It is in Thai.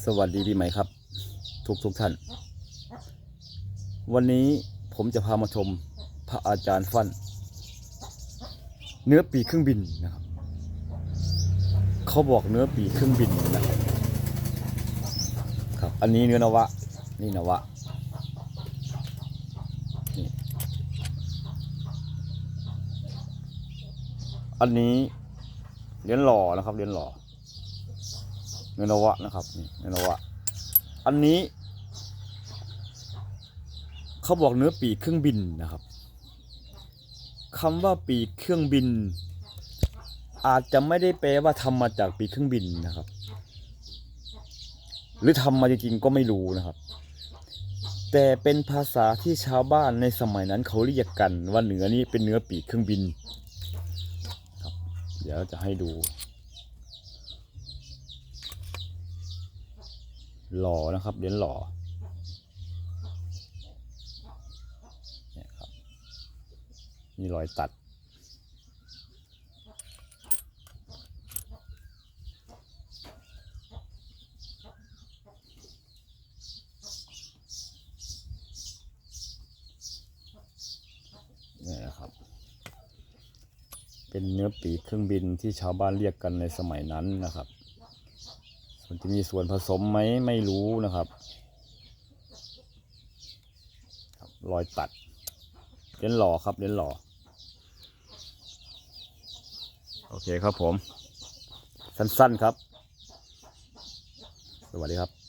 สวัสดีปีใหม่ครับทุกท่านวันนี้ผมจะพามาชมพระอาจารย์ฟั่นเนื้อปีกเครื่องบินนะครับเขาบอกเนื้อปีกเครื่องบินนะครับครับอันนี้เนื้อนวะนี่นวะนี่อันนี้เหรียญหล่อนะครับเหรียญหล่อเนื้อนวะนะครับนี่เนื้อนวะอันนี้เขาบอกเนื้อปีกเครื่องบินนะครับคำว่าปีกเครื่องบินอาจจะไม่ได้แปลว่าทำมาจากปีกเครื่องบินนะครับหรือทำมาจริงๆก็ไม่รู้นะครับแต่เป็นภาษาที่ชาวบ้านในสมัยนั้นเขาเรียกกันว่าเนื้อนี้เป็นเนื้อปีกเครื่องบินครับเดี๋ยวจะให้ดูหล่อนะครับเหรียญหล่อเนี่ยครับมีรอยตัดนี่นะครับเป็นเนื้อปีกเครื่องบินที่ชาวบ้านเรียกกันในสมัยนั้นนะครับมันจะมีส่วนผสมไหมไม่รู้นะครับรอยตัดเหรียญหล่อครับเหรียญหล่อโอเคครับผมสั้นๆครับสวัสดีครับ